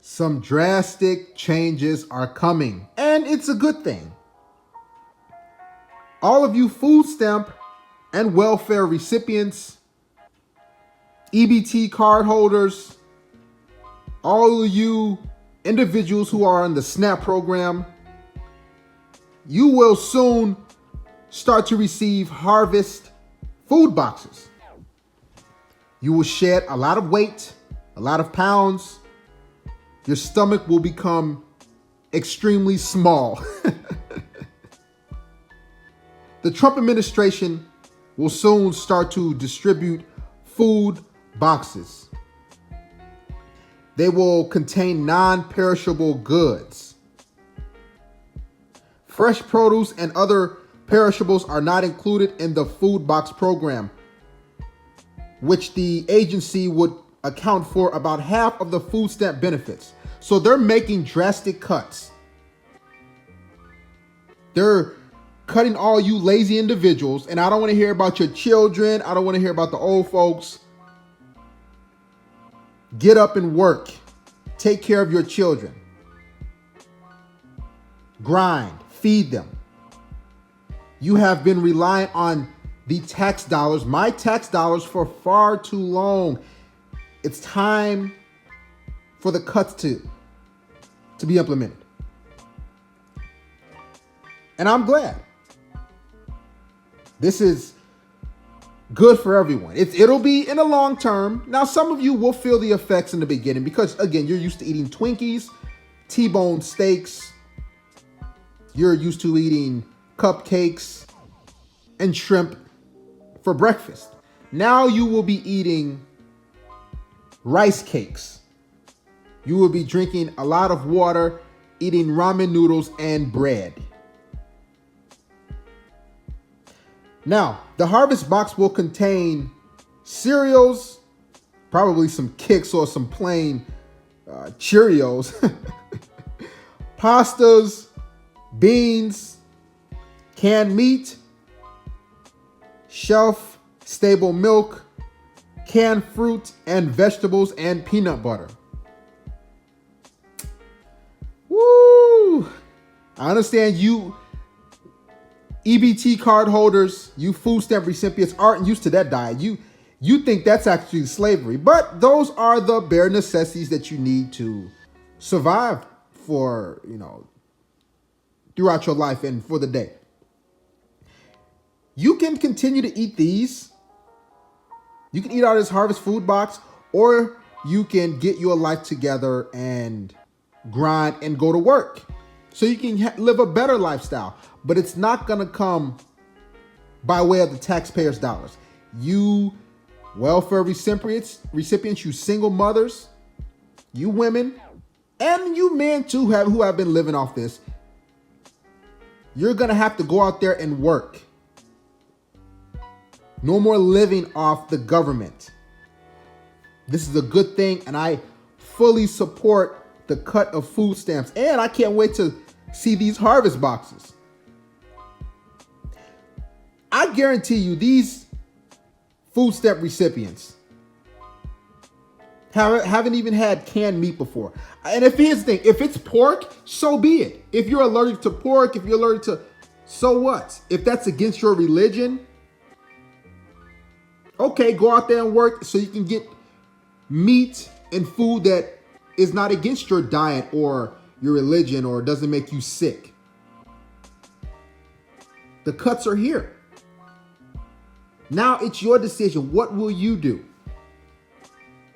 Some drastic changes are coming, and it's a good thing. All of you food stamp and welfare recipients, EBT card holders, all of you individuals who are on the SNAP program, you will soon start to receive harvest food boxes. You will shed a lot of weight, a lot of pounds. Your stomach will become extremely small. The Trump administration will soon start to distribute food boxes. They will contain non-perishable goods. Fresh produce and other perishables are not included in the food box program, which the agency would account for about half of the food stamp benefits. So they're making drastic cuts. They're cutting all you lazy individuals, and I don't want to hear about your children. I don't want to hear about the old folks. Get up and work. Take care of your children. Grind. Feed them. You have been relying on the tax dollars, my tax dollars, for far too long. It's time for the cuts to be implemented. And I'm glad. This is good for everyone. It'll be in the long term. Now, some of you will feel the effects in the beginning because, again, you're used to eating Twinkies, T-bone steaks. You're used to eating cupcakes and shrimp for breakfast. Now you will be eating rice cakes. You will be drinking a lot of water, eating ramen noodles and bread. Now, the harvest box will contain cereals, probably some Kix or some plain Cheerios, pastas, beans, canned meat, shelf-stable milk, canned fruit and vegetables, and peanut butter. Woo! I understand you EBT card holders, you food stamp recipients aren't used to that diet. You think that's actually slavery, but those are the bare necessities that you need to survive for, throughout your life and for the day. You can continue to eat these. You can eat out of this harvest food box, or you can get your life together and grind and go to work so you can live a better lifestyle. But it's not going to come by way of the taxpayers' dollars. You welfare recipients, you single mothers, you women, and you men too who have been living off this. You're going to have to go out there and work. No more living off the government. This is a good thing, and I fully support the cut of food stamps. And I can't wait to see these harvest boxes. I guarantee you these food stamp recipients haven't even had canned meat before. And here's the thing, if it's pork, so be it. If you're allergic to pork, if you're allergic to, so what? If that's against your religion, okay, go out there and work so you can get meat and food that is not against your diet or your religion or doesn't make you sick. The cuts are here. Now it's your decision. What will you do?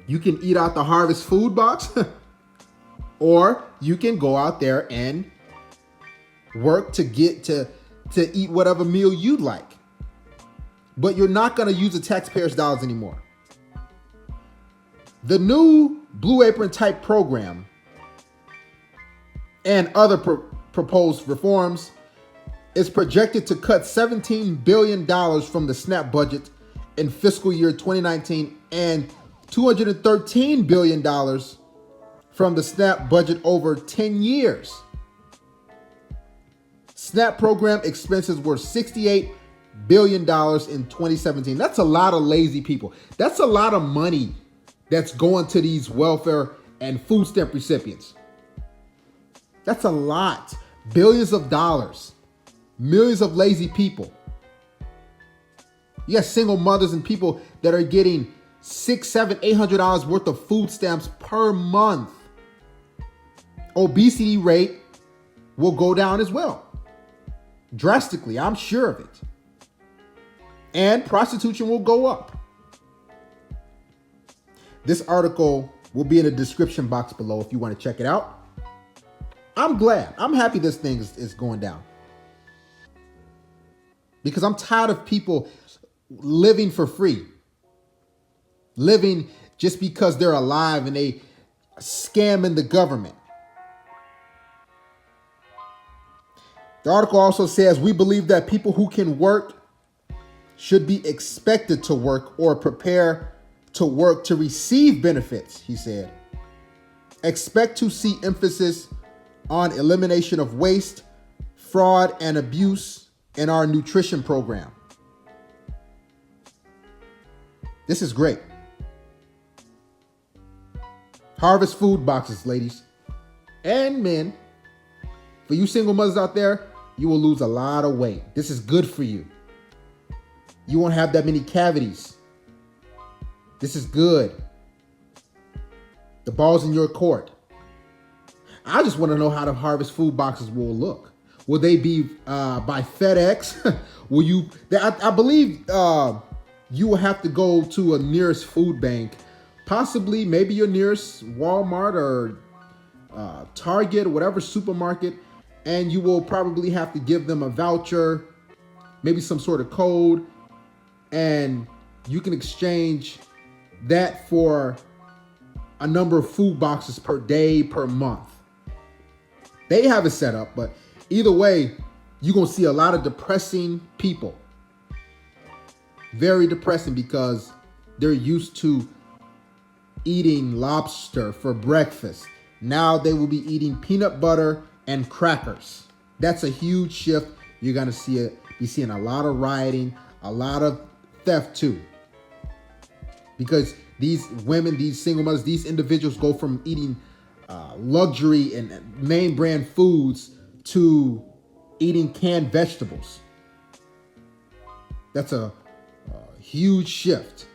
You can eat out the harvest food box, or you can go out there and work to get to eat whatever meal you'd like. But you're not going to use the taxpayers' dollars anymore. The new Blue Apron type program and other proposed reforms is projected to cut $17 billion from the SNAP budget in fiscal year 2019 and $213 billion from the SNAP budget over 10 years. SNAP program expenses were $68 billion in 2017. That's a lot of lazy people. That's a lot of money that's going to these welfare and food stamp recipients. That's a lot. Billions of dollars. Millions of lazy people. You got single mothers and people that are getting $600, $700, $800 worth of food stamps per month. Obesity rate will go down as well. Drastically, I'm sure of it. And prostitution will go up. This article will be in the description box below if you want to check it out. I'm glad. I'm happy this thing is going down. Because I'm tired of people living for free. Living just because they're alive and they scamming the government. The article also says, we believe that people who can work should be expected to work or prepare to work to receive benefits, he said. Expect to see emphasis on elimination of waste, fraud, and abuse in our nutrition program. This is great. Harvest food boxes, ladies and men. For you single mothers out there, you will lose a lot of weight. This is good for you. You won't have that many cavities. This is good. The ball's in your court. I just want to know how the Harvest food boxes will look. Will they be by FedEx? Will you? I believe you will have to go to a nearest food bank, possibly maybe your nearest Walmart or Target or whatever supermarket, and you will probably have to give them a voucher, maybe some sort of code, and you can exchange that for a number of food boxes per day, per month. They have it set up, but either way, you're going to see a lot of depressing people. Very depressing because they're used to eating lobster for breakfast. Now they will be eating peanut butter and crackers. That's a huge shift. You're going to be seeing a lot of rioting, a lot of theft too. Because these women, these single mothers, these individuals go from eating luxury and name brand foods to eating canned vegetables. That's a huge shift.